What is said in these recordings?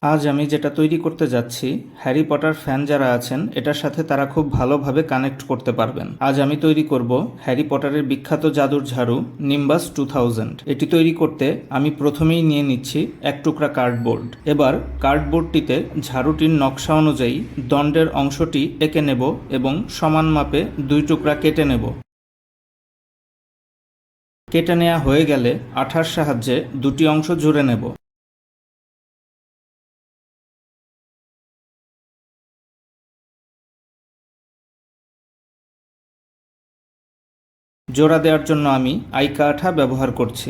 আজ আমি যেটা তৈরি করতে যাচ্ছি, হ্যারি পটার ফ্যান যারা আছেন এটার সাথে তারা খুব ভালোভাবে কানেক্ট করতে পারবেন। আজ আমি তৈরি করব হ্যারি পটারের বিখ্যাত জাদুর ঝাড়ু নিম্বাস 2000। এটি তৈরি করতে আমি প্রথমেই নিয়ে নিচ্ছি এক টুকরা কার্ডবোর্ড। এবার কার্ডবোর্ডটিতে ঝাড়ুটির নকশা অনুযায়ী দণ্ডের অংশটি এঁকে নেব এবং সমান মাপে 2 টুকরা কেটে নেব। কেটে নেওয়া হয়ে গেলে আঠার সাহায্যে দুটি অংশ জুড়ে নেব। জোড়া দেওয়ার জন্য আমি আইকা আঠা ব্যবহার করছি।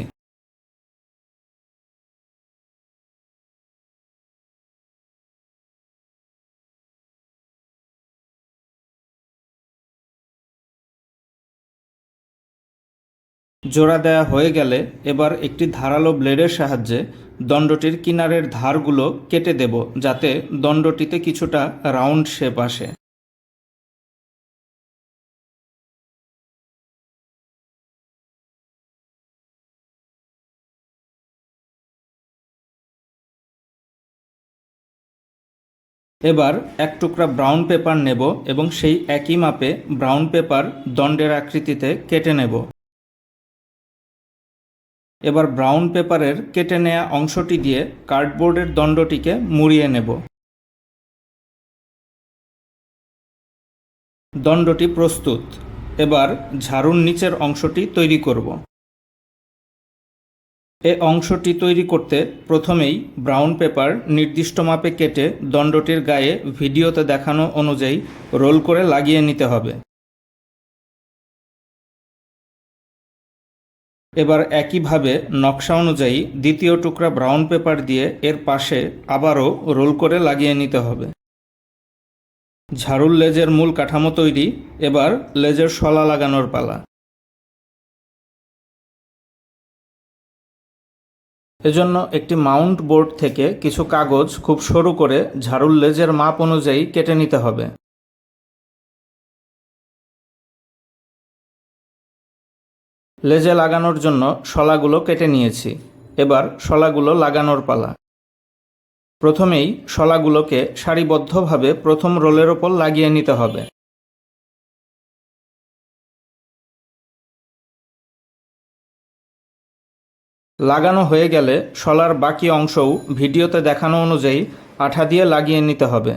জোড়া দেওয়া হয়ে গেলে এবার একটি ধারালো ব্লেডের সাহায্যে দণ্ডটির কিনারের ধারগুলো কেটে দেব, যাতে দণ্ডটিতে কিছুটা রাউন্ড শেপ আসে। এবার এক টুকরা ব্রাউন পেপার নেব এবং সেই একই মাপে ব্রাউন পেপার দণ্ডের আকৃতিতে কেটে নেব। এবার ব্রাউন পেপারের কেটে নেওয়া অংশটি দিয়ে কার্ডবোর্ডের দণ্ডটিকে মুড়িয়ে নেব। দণ্ডটি প্রস্তুত। এবার ঝাড়ুর নিচের অংশটি তৈরি করব। এ অংশটি তৈরি করতে প্রথমেই ব্রাউন পেপার নির্দিষ্ট মাপে কেটে দণ্ডটির গায়ে ভিডিওতে দেখানো অনুযায়ী রোল করে লাগিয়ে নিতে হবে। এবার একইভাবে নকশা অনুযায়ী দ্বিতীয় টুকরা ব্রাউন পেপার দিয়ে এর পাশে আবারও রোল করে লাগিয়ে নিতে হবে। ঝাড়ুর লেজের মূল কাঠামো তৈরি। এবার লেজের শলা লাগানোর পালা। এজন্য একটি মাউন্ট বোর্ড থেকে কিছু কাগজ খুব সরু করে ঝাড়ুর লেজের মাপ অনুযায়ী কেটে নিতে হবে। লেজে লাগানোর জন্য শলাগুলো কেটে নিয়েছি। এবার শলাগুলো লাগানোর পালা। প্রথমেই শলাগুলোকে সারিবদ্ধভাবে প্রথম রোলের ওপর লাগিয়ে নিতে হবে। লাগানো হয়ে গেলে শলার বাকি অংশও ভিডিওতে দেখানো অনুযায়ী আঠা দিয়ে লাগিয়ে নিতে হবে।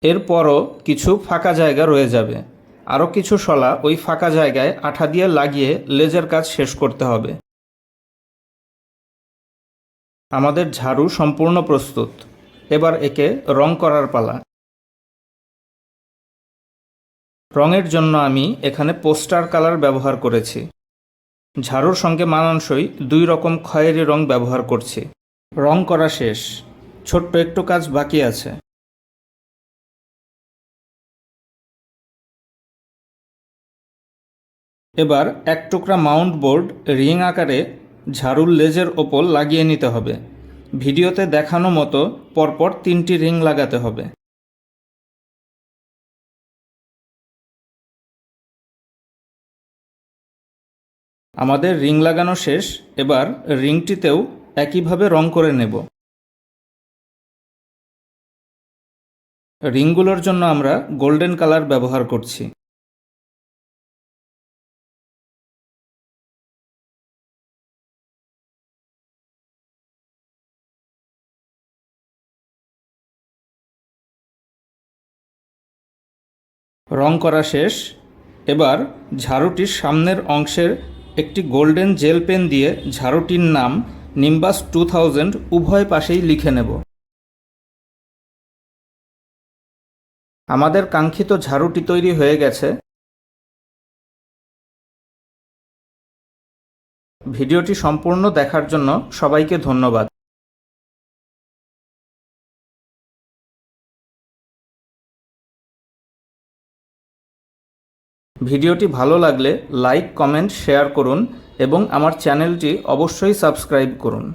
এরপরও কিছু ফাঁকা জায়গা রয়ে যাবে। আরও কিছু শলা ওই ফাঁকা জায়গায় আঠা দিয়ে লাগিয়ে লেজের কাজ শেষ করতে হবে। আমাদের ঝাড়ু সম্পূর্ণ প্রস্তুত। এবার একে রং করার পালা। রঙের জন্য আমি এখানে পোস্টার কালার ব্যবহার করেছি। ঝাড়ুর সঙ্গে মানানসই 2 রকম খয়েরি রং ব্যবহার করছি। রং করা শেষ। ছোট্ট একটু কাজ বাকি আছে। এবার এক টুকরা মাউন্ট বোর্ড রিং আকারে ঝাড়ুর লেজের ওপর লাগিয়ে নিতে হবে। ভিডিওতে দেখানো মতো পরপর 3টি রিং লাগাতে হবে। আমাদের রিং লাগানো শেষ। এবার রিংটিতেও একইভাবে রং করে নেব। রিংগুলোর জন্য আমরা গোল্ডেন কালার ব্যবহার করছি। রং করা শেষ। এবার ঝাড়ুটির সামনের অংশের একটি গোল্ডেন জেল পেন দিয়ে ঝাড়ুটির নাম নিম্বাস 2000 উভয় পাশেই লিখে নেব। আমাদের কাঙ্ক্ষিত ঝাড়ুটি তৈরি হয়ে গেছে। ভিডিওটি সম্পূর্ণ দেখার জন্য সবাইকে ধন্যবাদ। ভিডিওটি ভালো লাগলে লাইক, কমেন্ট, শেয়ার করুন এবং আমার চ্যানেলটি অবশ্যই সাবস্ক্রাইব করুন।